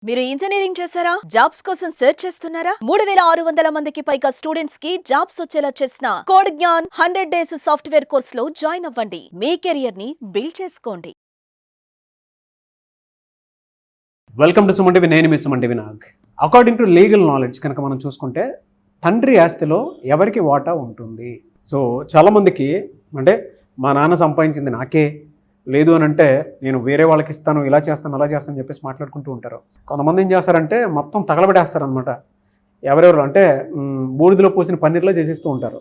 మీరు ఇంజనీరింగ్ చేశారా? జాబ్స్ కోసం సెర్చ్ చేస్తున్నారా? 3600 మందికి పైగా స్టూడెంట్స్ కి జాబ్స్ వచ్చేలా చేసిన code Gnan 100 days software course లో జాయిన్ అవ్వండి. మీ కెరియర్ ని బిల్డ్ చేసుకోండి. Welcome to Suman TV. నేను మీ Suman TV Nag. According to legal knowledge కనుక మనం చూసుకుంటే తండ్రి ఆస్తిలో ఎవరికి వాటా ఉంటుంది? సో చాలామందికి అంటే మా నాన్న సంపాదించింది నాకే, లేదు అని అంటే నేను వేరే వాళ్ళకి ఇస్తాను, ఇలా చేస్తాను, అలా చేస్తాను అని చెప్పేసి మాట్లాడుకుంటూ ఉంటారు. కొంతమంది ఏం చేస్తారంటే మొత్తం తగలబెట్టేస్తారనమాట. ఎవరెవరు అంటే బూడిదలో పోసిన పన్నీర్లో చేసేస్తూ ఉంటారు.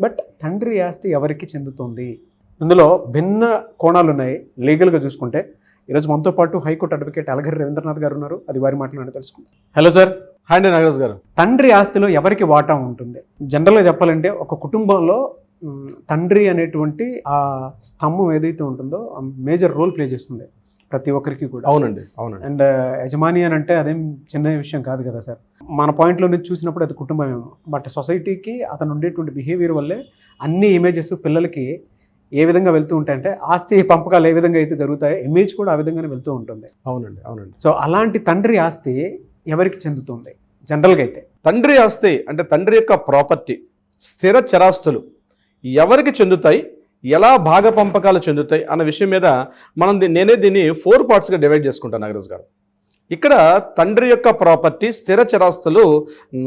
బట్ తండ్రి ఆస్తి ఎవరికి చెందుతుంది? ఇందులో భిన్న కోణాలు ఉన్నాయి. లీగల్గా చూసుకుంటే ఈరోజు మనతో పాటు హైకోర్టు అడ్వకేట్ అలగిరి రవీంద్రనాథ్ గారు ఉన్నారు. అది వారి మాటలు తెలుసుకుందాం. Hello sir. హాయ్ అండి నాగరాజ్ గారు. తండ్రి ఆస్తిలో ఎవరికి వాటా ఉంటుంది? జనరల్గా చెప్పాలంటే ఒక కుటుంబంలో తండ్రి అనేటువంటి ఆ స్తంభం ఏదైతే ఉంటుందో మేజర్ రోల్ ప్లే చేస్తుంది ప్రతి ఒక్కరికి కూడా. అవునండి, అవునండి. అండ్ యజమాని అని అంటే అదేం చిన్న విషయం కాదు కదా సార్. మన పాయింట్లో నుంచి చూసినప్పుడు అది కుటుంబమేమో, బట్ సొసైటీకి అతను ఉండేటువంటి బిహేవియర్ వల్లే అన్ని ఇమేజెస్ పిల్లలకి ఏ విధంగా వెళ్తూ ఉంటాయంటే ఆస్తి పంపకాలు ఏ విధంగా అయితే జరుగుతాయో ఇమేజ్ కూడా ఆ విధంగానే వెళ్తూ ఉంటుంది. అవునండి, అవునండి. సో అలాంటి తండ్రి ఆస్తి ఎవరికి చెందుతుంది జనరల్గా అయితే? తండ్రి ఆస్తి అంటే తండ్రి యొక్క ప్రాపర్టీ, స్థిర చరాస్తులు ఎవరికి చెందుతాయి, ఎలా భాగ పంపకాలు చెందుతాయి అన్న విషయం మీద నేనే దీన్ని 4 పార్ట్స్గా డివైడ్ చేసుకుంటాను నాగరాజ్ గారు. ఇక్కడ తండ్రి యొక్క ప్రాపర్టీ, స్థిర చరాస్తులు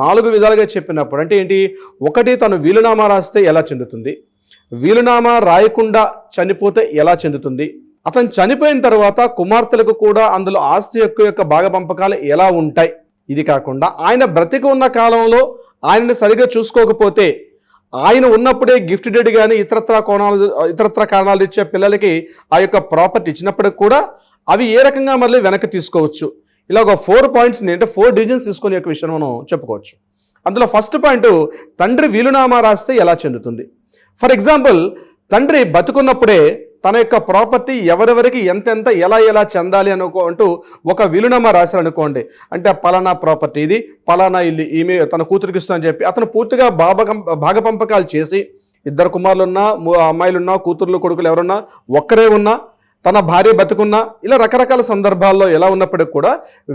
4 విధాలుగా చెప్పినప్పుడు అంటే ఏంటి? ఒకటి, తను వీలునామా రాస్తే ఎలా చెందుతుంది, వీలునామా రాయకుండా చనిపోతే ఎలా చెందుతుంది, అతను చనిపోయిన తర్వాత కుమార్తెలకు కూడా అందులో ఆస్తి యొక్క భాగ పంపకాలు ఎలా ఉంటాయి. ఇది కాకుండా ఆయన బ్రతికి ఉన్న కాలంలో ఆయనని సరిగ్గా చూసుకోకపోతే, ఆయన ఉన్నప్పుడే గిఫ్ట్ డెడ్ కానీ ఇతరత్ర కారణాలు ఇచ్చే పిల్లలకి ఆ యొక్క ప్రాపర్టీ ఇచ్చినప్పటికి కూడా అవి ఏ రకంగా మళ్ళీ వెనక్కి తీసుకోవచ్చు. ఇలా ఒక 4 పాయింట్స్ని అంటే 4 డివిజన్స్ తీసుకునే యొక్క విషయం మనం చెప్పుకోవచ్చు. అందులో ఫస్ట్ పాయింట్, తండ్రి వీలునామా రాస్తే ఎలా చెందుతుంది. ఫర్ ఎగ్జాంపుల్, తండ్రి బతుకున్నప్పుడే తన యొక్క ప్రాపర్టీ ఎవరెవరికి ఎంతెంత ఎలా చెందాలి అంటూ ఒక వీలునామా రాశారనుకోండి. అంటే పలానా ప్రాపర్టీ ఇది, పలానా ఇల్లు ఈమె తన కూతురికి ఇస్తుందని చెప్పి అతను పూర్తిగా భాగ పంపకాలు చేసి, 2 కుమారులున్నా, అమ్మాయిలున్నా, కూతుర్లు కొడుకులు ఎవరున్నా, ఒక్కరే ఉన్నా, తన భార్య బతుకున్నా, ఇలా రకరకాల సందర్భాల్లో ఎలా ఉన్నప్పటికీ కూడా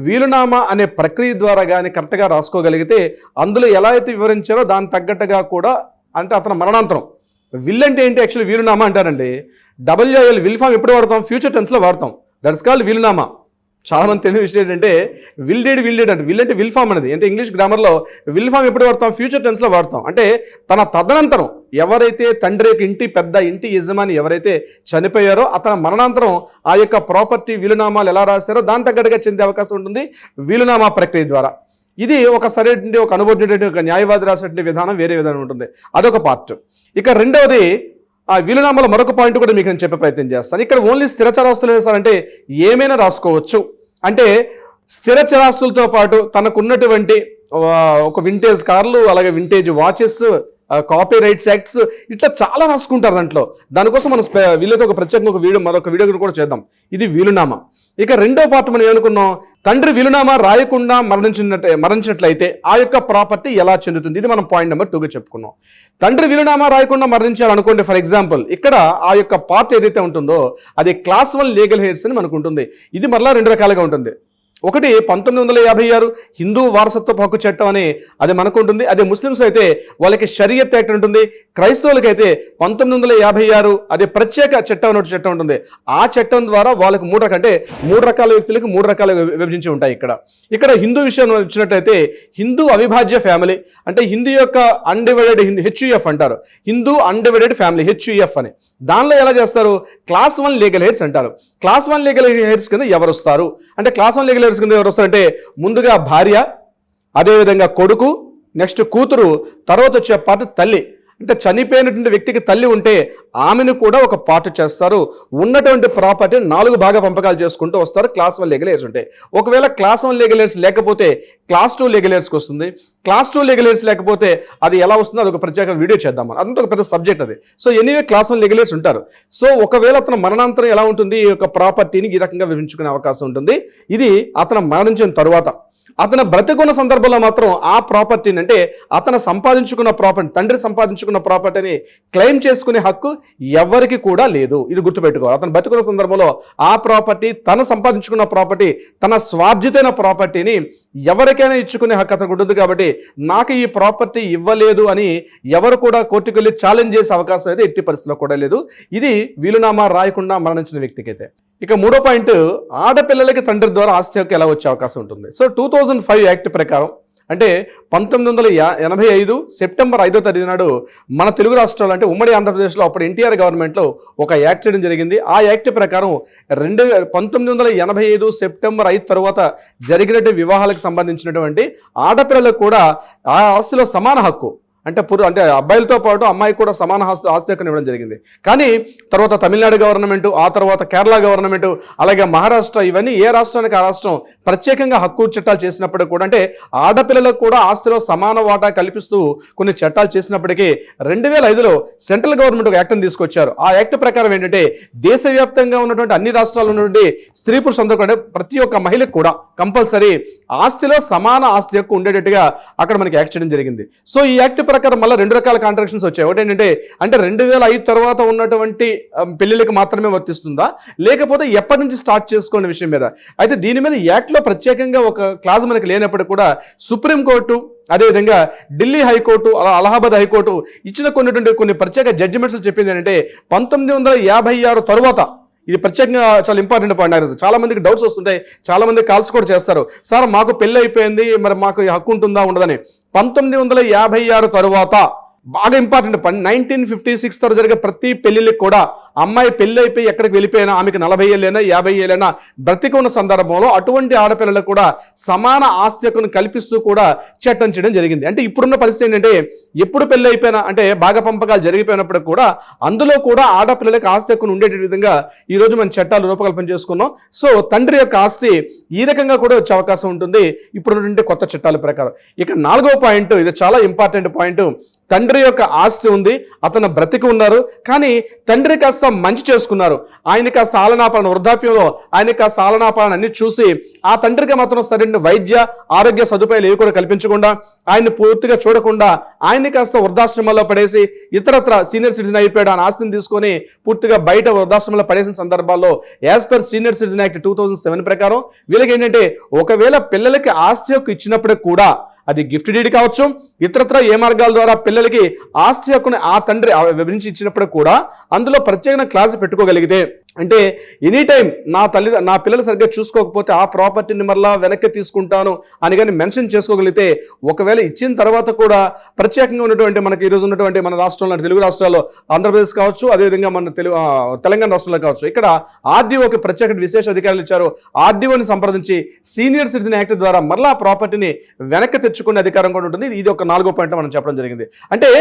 వీలునామా అనే ప్రక్రియ ద్వారా కానీ కరెక్ట్గా రాసుకోగలిగితే అందులో ఎలా అయితే వివరించారో దాని తగ్గట్టుగా కూడా, అంటే అతను మరణాంతరం విల్ అంటే ఏంటి? యాక్చువల్లీ వీలునామా అంటారండి. WIL విల్ ఫామ్ ఎప్పుడు వాడతాం? ఫ్యూచర్ టెన్స్లో వాడతాం. దట్స్ కాల్డ్ వీలునామా. చాలామంది తెలియని విషయం ఏంటంటే విల్ డేడ్ అంటే విల్ అంటే విల్ ఫామ్ అనేది. అంటే ఇంగ్లీష్ గ్రామర్లో విల్ ఫామ్ ఎప్పుడు వాడతాం? ఫ్యూచర్ టెన్స్లో వాడతాం. అంటే తన తదనంతరం ఎవరైతే తండ్రి యొక్క ఇంటి యజమాని ఎవరైతే చనిపోయారో అతని మరణాంతరం ఆ యొక్క ప్రాపర్టీ వీలునామాలు ఎలా రాశారో దాని తగ్గట్టుగా చెందే అవకాశం ఉంటుంది వీలునామా ప్రక్రియ ద్వారా. ఇది ఒక సరైన ఒక అనుభవం ఒక న్యాయవాది రాసినటువంటి విధానం వేరే విధానం ఉంటుంది. అదొక పార్ట్. ఇక రెండవది, ఆ వీలునామాలో మరొక పాయింట్ కూడా మీకు నేను చెప్పే ప్రయత్నం చేస్తాను. ఇక్కడ ఓన్లీ స్థిర చరాస్తులు వేస్తారంటే ఏమైనా రాసుకోవచ్చు. అంటే స్థిర చరాస్తులతో పాటు తనకున్నటువంటి ఒక వింటేజ్ కార్లు, అలాగే vintage watches, copy rights acts, ఇట్లా చాలా రాసుకుంటారు దాంట్లో. దానికోసం మనం వీళ్ళతో ఒక ప్రత్యేకంగా మరొక వీడియో కూడా చేద్దాం. ఇది వీలునామా. ఇక రెండో పార్ట్ మనం ఏమనుకున్నాం? తండ్రి వీలునామా రాయకుండా మరణించినట్లయితే ఆ యొక్క ప్రాపర్టీ ఎలా చెందుతుంది. ఇది మనం పాయింట్ నెంబర్ 2గా చెప్పుకున్నాం. తండ్రి వీలునామా రాయకుండా మరణించాలనుకోండి, ఫర్ ఎగ్జాంపుల్ ఇక్కడ ఆ యొక్క పార్ట్ ఏదైతే ఉంటుందో అది క్లాస్ 1 లీగల్ హెయిర్స్ అని మనకు ఉంటుంది. ఇది మరలా 2 రకాలుగా ఉంటుంది. ఒకటి 1956 హిందూ వారసత్వ హక్కు చట్టం అని అది మనకు ఉంటుంది. అదే ముస్లిమ్స్ అయితే వాళ్ళకి షరియత్ యాక్ట్ ఉంటుంది. క్రైస్తవులకైతే 1956 అదే ప్రత్యేక చట్టం ఉంటుంది. ఆ చట్టం ద్వారా వాళ్ళకి 3 రకాల వ్యక్తులకు 3 రకాలుగా విభజించి ఉంటాయి. ఇక్కడ హిందూ విషయం వచ్చినట్లయితే హిందూ అవిభాజ్య ఫ్యామిలీ, అంటే హిందూ యొక్క అన్డివైడెడ్ HUF అంటారు. హిందూ అన్డివైడెడ్ ఫ్యామిలీ HUF అని. దానిలో ఎలా చేస్తారు? క్లాస్ 1 లీగల్ హెయిర్స్ అంటారు. క్లాస్ 1 లీగల్ హెయిర్స్ కింద ఎవరు వస్తారు అంటే క్లాస్ 1 లీగల్ కింద ఎవరు వస్తారంటే ముందుగా భార్య, అదేవిధంగా కొడుకు, నెక్స్ట్ కూతురు, తర్వాత వచ్చే పార్ట్ తల్లి. అంటే చనిపోయినటువంటి వ్యక్తికి తల్లి ఉంటే ఆమెను కూడా ఒక పార్ట్ చేస్తారు. ఉన్నటువంటి ప్రాపర్టీ 4 భాగ పంపకాలు చేసుకుంటూ వస్తారు. క్లాస్ 1 లీగల్ హెయిర్స్ ఉంటాయి. ఒకవేళ క్లాస్ 1 లీగల్ హెయిర్స్ లేకపోతే క్లాస్ 2 లీగల్ హెయిర్స్కి వస్తుంది. క్లాస్ 2 లీగల్ హెయిర్స్ లేకపోతే అది ఎలా వస్తుందో అది ఒక ప్రత్యేక వీడియో చేద్దాం. అదంతా ఒక పెద్ద సబ్జెక్ట్ అది. So anyway class 1 legal hairs ఉంటారు. సో ఒకవేళ అతను మరణాంతరం ఎలా ఉంటుంది, ఈ యొక్క ప్రాపర్టీని ఈ రకంగా విభజించుకునే అవకాశం ఉంటుంది. ఇది అతను మరణించిన తరువాత. అతను బ్రతికున్న సందర్భంలో మాత్రం ఆ ప్రాపర్టీని, అంటే అతను సంపాదించుకున్న ప్రాపర్టీ, తండ్రి సంపాదించుకున్న ప్రాపర్టీని క్లెయిమ్ చేసుకునే హక్కు ఎవరికి కూడా లేదు. ఇది గుర్తుపెట్టుకోవాలి. అతను బ్రతికున్న సందర్భంలో ఆ ప్రాపర్టీ, తను సంపాదించుకున్న ప్రాపర్టీ, తన స్వార్జితైన ప్రాపర్టీని ఎవరికైనా ఇచ్చుకునే హక్కు అతనికి ఉంటుంది. కాబట్టి నాకు ఈ ప్రాపర్టీ ఇవ్వలేదు అని ఎవరు కూడా కోర్టుకు వెళ్ళి ఛాలెంజ్ చేసే అవకాశం అయితే ఎట్టి పరిస్థితిలో కూడా లేదు. ఇది వీలునామా రాయకుండా మరణించిన వ్యక్తికైతే. ఇక మూడో పాయింట్, ఆడపిల్లలకి తండ్రి ద్వారా ఆస్తి హక్కు ఎలా వచ్చే అవకాశం ఉంటుంది. సో 2005 యాక్ట్ ప్రకారం, అంటే 1985 సెప్టెంబర్ 5వ తేదీ నాడు మన తెలుగు రాష్ట్రాలు, అంటే ఉమ్మడి ఆంధ్రప్రదేశ్లో అప్పుడు ఎన్టీఆర్ గవర్నమెంట్లో ఒక యాక్ట్ చేయడం జరిగింది. ఆ యాక్ట్ ప్రకారం 1985 సెప్టెంబర్ 5 తర్వాత జరిగినటువంటి వివాహాలకు సంబంధించినటువంటి ఆడపిల్లలకు కూడా ఆ ఆస్తిలో సమాన హక్కు, అంటే అబ్బాయిలతో పాటు అమ్మాయికి కూడా సమాన ఆస్తి హక్కును ఇవ్వడం జరిగింది. కానీ తర్వాత తమిళనాడు గవర్నమెంట్, ఆ తర్వాత కేరళ గవర్నమెంట్, అలాగే మహారాష్ట్ర, ఇవన్నీ ఏ రాష్ట్రానికి ఆ రాష్ట్రం ప్రత్యేకంగా హక్కు చట్టాలు చేసినప్పటికీ కూడా, అంటే ఆడపిల్లలకు కూడా ఆస్తిలో సమాన వాటా కల్పిస్తూ కొన్ని చట్టాలు చేసినప్పటికీ 2005లో సెంట్రల్ గవర్నమెంట్ ఒక యాక్ట్ని తీసుకొచ్చారు. ఆ యాక్ట్ ప్రకారం ఏంటంటే దేశవ్యాప్తంగా ఉన్నటువంటి అన్ని రాష్ట్రాల్లో ఉన్నటువంటి స్త్రీ పురుషులందరూ కూడా, ప్రతి ఒక్క మహిళకు కూడా కంపల్సరీ ఆస్తిలో సమాన ఆస్తి హక్కు ఉండేటట్టుగా అక్కడ మనకి యాక్ట్ చేయడం జరిగింది. సో ఈ యాక్ట్ ప్రకారం మళ్ళీ 2 రకాల కాంట్రాక్షన్స్ వచ్చాయి. ఒకటి ఏంటంటే, అంటే 2005 తర్వాత ఉన్నటువంటి పెళ్లిళ్ళకి మాత్రమే వర్తిస్తుందా, లేకపోతే ఎప్పటి నుంచి స్టార్ట్ చేసుకునే విషయం మీద. అయితే దీని మీద యాక్ట్లో ప్రత్యేకంగా ఒక క్లాజ్ మనకి లేనప్పటికీ కూడా సుప్రీంకోర్టు, అదేవిధంగా ఢిల్లీ హైకోర్టు, అలహాబాద్ హైకోర్టు ఇచ్చిన కొన్ని ప్రత్యేక జడ్జిమెంట్స్ చెప్పింది ఏంటంటే 1956 తరువాత, ఇది ప్రత్యేకంగా చాలా ఇంపార్టెంట్ పాయింట్. చాలా మందికి డౌట్స్ వస్తుంటాయి, చాలా మంది కాల్స్ కూడా చేస్తారు, సార్ మాకు పెళ్ళి అయిపోయింది, మరి మాకు ఈ హక్కు ఉంటుందా ఉండదని. 1956 తరువాత బాగా ఇంపార్టెంట్ పని, 1956 తర్వాత జరిగే ప్రతి పెళ్లికి కూడా అమ్మాయి పెళ్లి అయిపోయి ఎక్కడికి వెళ్ళిపోయినా, ఆమెకి 40 ఏళ్ళైనా 50 ఏళ్ళైనా బ్రతికి ఉన్న సందర్భంలో అటువంటి ఆడపిల్లలకు కూడా సమాన ఆస్తి హక్కును కల్పిస్తూ కూడా చట్టం చేయడం జరిగింది. అంటే ఇప్పుడున్న పరిస్థితి ఏంటంటే, ఎప్పుడు పెళ్లి అయిపోయినా, అంటే బాగా పంపకాలు జరిగిపోయినప్పుడు కూడా అందులో కూడా ఆడపిల్లలకు ఆస్తి హక్కును ఉండే విధంగా ఈరోజు మనం చట్టాలు రూపకల్పన చేసుకున్నాం. సో తండ్రి యొక్క ఆస్తి ఈ రకంగా కూడా వచ్చే అవకాశం ఉంటుంది ఇప్పుడున్నటువంటి కొత్త చట్టాల ప్రకారం. ఇక 4వ పాయింట్, ఇది చాలా ఇంపార్టెంట్ పాయింట్. తండ్రి యొక్క ఆస్తి ఉంది, అతను బ్రతికి ఉన్నారు, కానీ తండ్రి కాస్త మంచి చేసుకున్నారు, ఆయన కాస్త ఆలనాపాలన, వృద్ధాప్యంలో ఆయన కాస్త ఆలనాపాలన అన్ని చూసి ఆ తండ్రికి మాత్రం సరైన వైద్య ఆరోగ్య సదుపాయాలు ఏవి కూడా కల్పించకుండా, ఆయన్ని పూర్తిగా చూడకుండా ఆయన్ని కాస్త వృద్ధాశ్రమంలో పడేసి ఇతరత్ర సీనియర్ సిటిజన్ అయిపోయాడు, ఆ ఆస్తిని తీసుకొని పూర్తిగా బయట వృద్ధాశ్రమంలో పడేసిన సందర్భాల్లో as per senior citizen act 2007 ప్రకారం వీళ్ళకి ఏంటంటే, ఒకవేళ పిల్లలకి ఆస్తి హక్కు ఇచ్చినప్పటికి కూడా అది గిఫ్ట్ డీడ్ కావచ్చు, ఇతరత్ర ఏ మార్గాల ద్వారా పిల్లలకి ఆస్తి హక్కుని ఆ తండ్రి వివరించి ఇచ్చినప్పుడు కూడా అందులో ప్రత్యేక క్లాస్ పెట్టుకోగలిగితే, అంటే ఎనీ టైం నా పిల్లలు సరిగ్గా చూసుకోకపోతే ఆ ప్రాపర్టీని మళ్ళా వెనక్కి తీసుకుంటాను అని కానీ మెన్షన్ చేసుకోగలిగితే, ఒకవేళ ఇచ్చిన తర్వాత కూడా ప్రత్యేకంగా ఉన్నటువంటి మనకి ఈరోజు ఉన్నటువంటి మన రాష్ట్రంలో, తెలుగు రాష్ట్రాల్లో ఆంధ్రప్రదేశ్ కావచ్చు, అదేవిధంగా మన తెలంగాణ రాష్ట్రంలో కావచ్చు, ఇక్కడ ఆర్డీఓకి ప్రత్యేక విశేష అధికారులు ఇచ్చారు. ఆర్డీఓని సంప్రదించి సీనియర్ సిటిజన్ యాక్ట్ ద్వారా మళ్ళా ప్రాపర్టీని వెనక్కి తెచ్చుకునే అధికారం కూడా ఉంటుంది. ఇది ఒక 4వ పాయింట్ మనం చెప్పడం జరిగింది. అంటే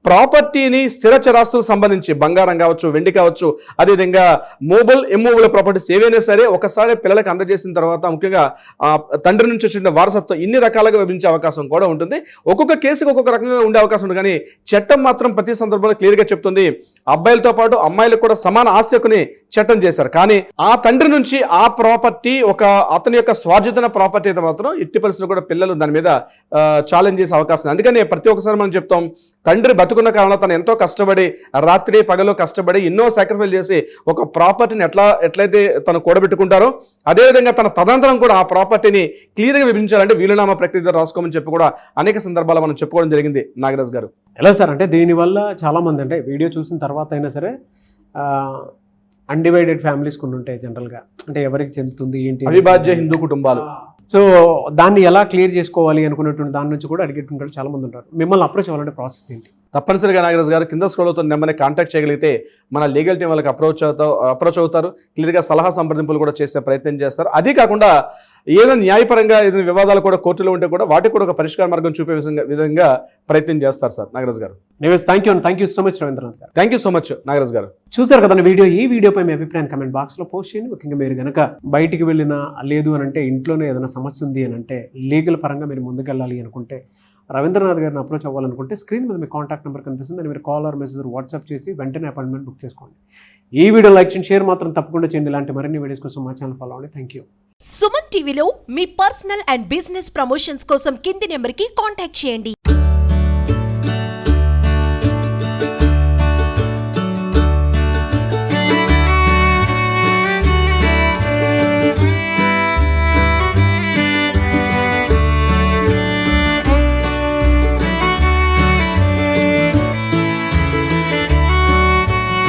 ప్రాపర్టీని, స్థిర చరాస్తులకు సంబంధించి బంగారం కావచ్చు, వెండి కావచ్చు, అదేవిధంగా మూవబుల్ ఇమ్మూవబుల్ ప్రాపర్టీస్ ఏవైనా సరే ఒకసారి పిల్లలకు అందజేసిన తర్వాత, ముఖ్యంగా తండ్రి నుంచి వచ్చిన వారసత్వం ఇన్ని రకాలుగా విభజించే అవకాశం కూడా ఉంటుంది. ఒక్కొక్క కేసుకి ఒక్కొక్క రకంగా ఉండే అవకాశం ఉంటుంది. కానీ చట్టం మాత్రం ప్రతి సందర్భంలో క్లియర్గా చెప్తుంది, అబ్బాయిలతో పాటు అమ్మాయిలకు కూడా సమాన ఆస్తి హక్కుని చట్టం చేశారు. కానీ ఆ తండ్రి నుంచి ఆ ప్రాపర్టీ అతని యొక్క స్వార్జితన ప్రాపర్టీ అయితే మాత్రం ఎట్టి పరిస్థితుల్లో కూడా పిల్లలు దాని మీద ఛాలెంజ్ చేసే అవకాశం. అందుకని ప్రతి ఒక్కసారి మనం చెప్తాం, తండ్రి బతుకున్న కారణంలో తను ఎంతో కష్టపడి రాత్రి పగలు కష్టపడి ఎన్నో సాక్రిఫైస్ చేసి ఒక ప్రాపర్టీని ఎట్లయితే తను కూడబెట్టుకుంటారో, అదేవిధంగా తన తదనంతరం కూడా ఆ ప్రాపర్టీని క్లియర్గా విభజించాలంటే వీలునామా ప్రక్రియ రాసుకోమని చెప్పి కూడా అనేక సందర్భాలు మనం చెప్పుకోవడం జరిగింది. నాగరాజ్ గారు, ఎలా సార్, అంటే దీనివల్ల చాలామంది, అంటే వీడియో చూసిన తర్వాత అయినా సరే అన్డివైడెడ్ ఫ్యామిలీస్ కొన్ని ఉంటాయి జనరల్గా, అంటే ఎవరికి చెందుతుంది ఏంటి, అవిభాజ్య హిందూ కుటుంబాలు. సో దాన్ని ఎలా క్లియర్ చేసుకోవాలి అనుకున్నటువంటి దాని నుంచి కూడా అడిగేటుంటారు చాలా మంది ఉంటారు. మిమ్మల్ని అప్రోచ్ అవ్వాలంటే ప్రాసెస్ ఏంటి? తప్పనిసరిగా నాగరాజ్ గారు కింద స్క్రోల్ అవుతున్న నెంబర్ని కాంటాక్ట్ చేయగలిగితే మన లీగల్ టీం వాళ్ళకి అప్రోచ్ అవుతారు. క్లియర్గా సలహా సంప్రదింపులు కూడా చేసే ప్రయత్నం చేస్తారు. అదే కాకుండా ఏదైనా న్యాయపరంగా ఏదైనా వివాదాలు కూడా కోర్టులో ఉంటే కూడా వాటికి కూడా ఒక పరిష్కార మార్గం చూపే విధంగా ప్రయత్నం చేస్తారు sir Nagaraj garu. Thank you so much Ravindranath garu. Thank you so much Nagaraj garu. చూసారు కదా ఈ వీడియోపై మీ అభిప్రాయం కమెంట్ బాక్స్లో పోస్ట్ చేయండి. ముఖ్యంగా మీరు కనుక బయటికి వెళ్ళినా లేదు అని అంటే, ఇంట్లోనే ఏదైనా సమస్య ఉంది అని అంటే, లీగల్ పరంగా మీరు ముందుకెళ్ళాలి అనుకుంటే, రవీంద్రనాథ్ గారిని అప్రోచ్ అవ్వాలనుకుంటే స్క్రీన్ మీద మీ కాంటాక్ట్ నెంబర్ కనిపిస్తుంది. దాన్ని మీరు కాల్ ఆర్ మెసేజ్ వాట్సాప్ చేసి వెంటనే అపాయింట్మెంట్ బుక్ చేసుకోండి. ఈ వీడియో లైక్ చేయండి, షేర్ మాత్రం తప్పకుండా చేయండి. ఇలాంటి మరిన్ని వీడియోస్ కోసం మా ఛానల్ ఫాలో అవ్వండి. Thank you. సుమన్ టీవీలో మీ పర్సనల్ అండ్ బిజినెస్ ప్రమోషన్స్ కోసం కింది నెంబర్కి కాంటాక్ట్ చేయండి.